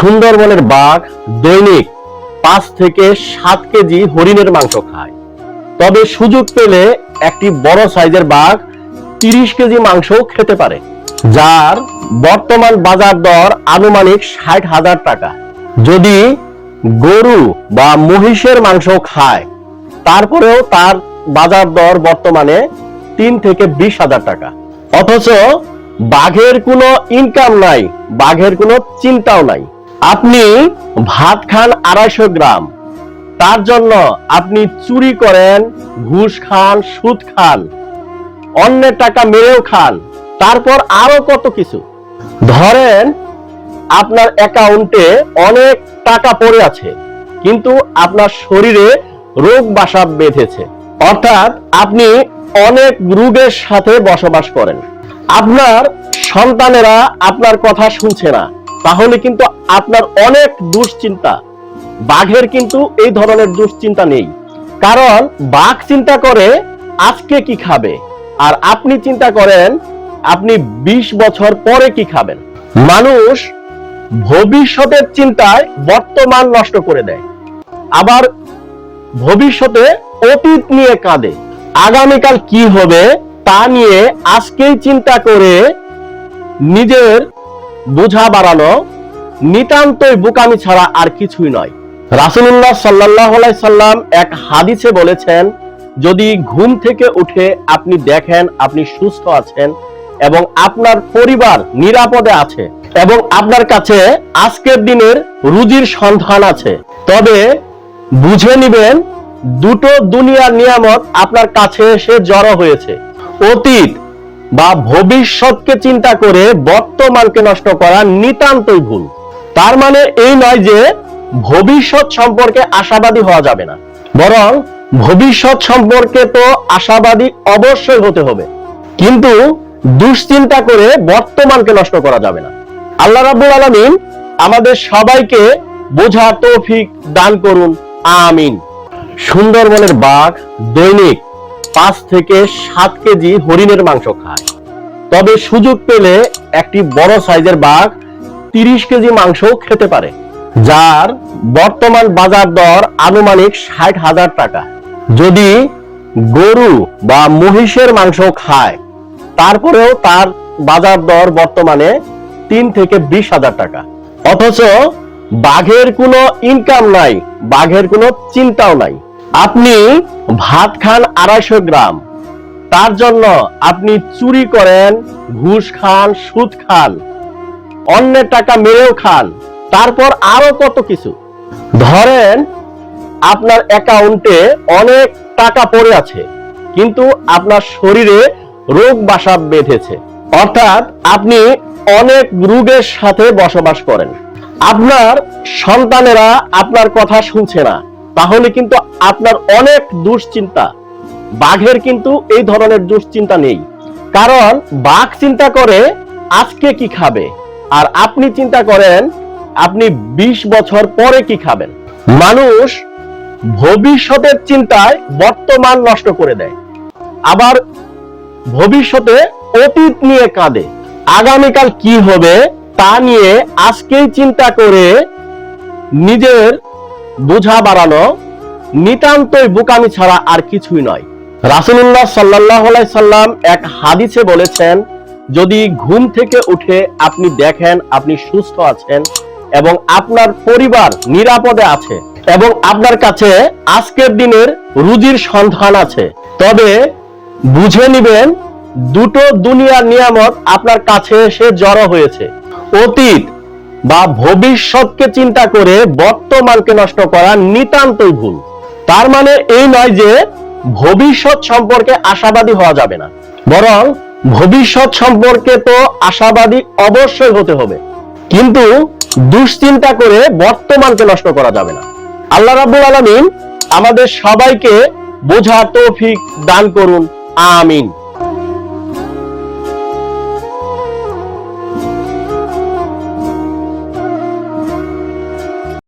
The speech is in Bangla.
সুন্দরবনের বাঘ দৈনিক 5 থেকে 7 কেজি হরিণের মাংস খায়। তবে সুযোগ পেলে একটি বড় সাইজের বাঘ 30 কেজি মাংস খেতে পারে, যার বর্তমান বাজার দর আনুমানিক 60,000 টাকা। যদি গরু বা মহিষের মাংস খায়, তারপরেও তার বাজার দর বর্তমানে 3 থেকে 20,000 টাকা। অথচ বাঘের কোনো ইনকাম নাই, বাঘের কোনো চিন্তাও নাই। আপনি ভাত খান 250 গ্রাম, তার জন্য আপনি চুরি করেন, ঘুষ খান, সুদ খান, অন্যের টাকা মেরেও খান, তারপর আরো কত কিছু। ধরেন আপনার অ্যাকাউন্টে অনেক টাকা পড়ে আছে, কিন্তু আপনার শরীরে রোগ বাসা বেঁধেছে, অর্থাৎ আপনি অনেক রোগের সাথে বসবাস করেন। আপনার সন্তানেরা আপনার কথা শুনছে না, তাহলে কিন্তু আপনার অনেক দুশ্চিন্তা। বাঘের কিন্তু এই ধরনের দুশ্চিন্তা নেই, কারণ বাঘ চিন্তা করে আজকে কি খাবে, আর আপনি চিন্তা করেন আপনি 20 বছর পরে কি খাবেন। মানুষ ভবিষ্যতের চিন্তায় বর্তমান নষ্ট করে দেয়, আবার ভবিষ্যতে অতীত নিয়ে কাঁদে। আগামীকাল কি হবে তা নিয়ে আজকেই চিন্তা করে নিজের বোঝা বাড়ানো নিতান্তই বোকামি ছাড়া আর কিছুই নয়। রাসূলুল্লাহ সাল্লাল্লাহু আলাইহি সাল্লাম এক হাদিসে বলেছেন, যদি ঘুম থেকে উঠে আপনি দেখেন আপনি সুস্থ আছেন এবং আপনার পরিবার নিরাপদে আছে এবং আপনার কাছে আজকের দিনের রুজির সন্ধান আছে, তবে বুঝে নিবেন দুটো দুনিয়ার নিয়ামত আপনার কাছে এসে জড়ো হয়েছে। অতীত বা ভবিষ্যৎকে চিন্তা করে বর্তমানকে নষ্ট করা নিতান্তই ভুল। তার মানে এই নয় যে ভবিষ্যৎ সম্পর্কে আশাবাদী হওয়া যাবে না, বরং ভবিষ্যৎ সম্পর্কে তো আশাবাদী অবশ্যই হতে হবে, কিন্তু দুশ্চিন্তা করে বর্তমানকে নষ্ট করা যাবে না। আল্লাহ রাব্বুল আলামিন আমাদের সবাইকে বোঝার তৌফিক দান করুন, আমিন। সুন্দরবনের বাঘ দৈনিক 5 থেকে 7 কেজি হরিণের মাংস খায়। তবে সুযোগ পেলে একটি বড় সাইজের বাঘ 30 কেজি মাংস খেতে পারে, যার বর্তমান বাজার দর আনুমানিক 60,000 টাকা। যদি গরু বা মহিষের মাংস খায়, তারপরেও তার বাজার দর বর্তমানে 3 থেকে 20,000 টাকা। অথচ বাঘের কোনো ইনকাম নাই, বাঘের কোনো চিন্তাও নাই। আপনি ভাত খান 250 গ্রাম, তার জন্য আপনি চুরি করেন, ঘুষ খান, সুদ খান, অন্যের টাকা মেরেও খান, তারপর আরো কত কিছু। ধরেন আপনার অ্যাকাউন্টে অনেক টাকা পড়ে আছে, কিন্তু আপনার শরীরে রোগ বাসা বেঁধেছে, অর্থাৎ আপনি অনেক রোগের সাথে বসবাস করেন। আপনার সন্তানেরা আপনার কথা শুনছে না, তাহলে কিন্তু আপনার অনেক দুশ্চিন্তা। বাঘের কিন্তু এই ধরনের দুশ্চিন্তা নেই, কারণ বাঘ চিন্তা করে আজকে কি খাবে, আর আপনি চিন্তা করেন আপনি 20 বছর পরে কি খাবেন। মানুষ ভবিষ্যতের চিন্তায় বর্তমান নষ্ট করে দেয়, আবার ভবিষ্যতে অতীত নিয়ে কাঁদে। আগামীকাল কি হবে তা নিয়ে আজকেই চিন্তা করে নিজের বোঝা বাড়ানো নিতান্তই বোকামি ছাড়া আর কিছুই নয়। রাসূলুল্লাহ সাল্লাল্লাহু আলাইহি সাল্লাম এক হাদিসে বলেছেন, যদি ঘুম থেকে উঠে আপনি দেখেন আপনি সুস্থ আছেন এবং আপনার পরিবার নিরাপদে আছে এবং আপনার কাছে আজকের দিনের রুজির সন্ধান আছে, তবে বুঝে নিবেন দুটো দুনিয়ার নিয়ামত আপনার কাছে এসে জড়ো হয়েছে। অতীত বা ভবিষ্যৎকে চিন্তা করে বর্তমানকে নষ্ট করা নিতান্তই ভুল। তার মানে এই নয় যে ভবিষ্যৎ সম্পর্কে আশাবাদী হওয়া যাবে না, বরং ভবিষ্যৎ সম্পর্কে তো আশাবাদী অবশ্যই হতে হবে, কিন্তু দুশ্চিন্তা করে বর্তমানকে নষ্ট করা যাবে না। আল্লাহ রাব্বুল আলামিন আমাদের সবাইকে বোঝার তৌফিক দান করুন, আমিন।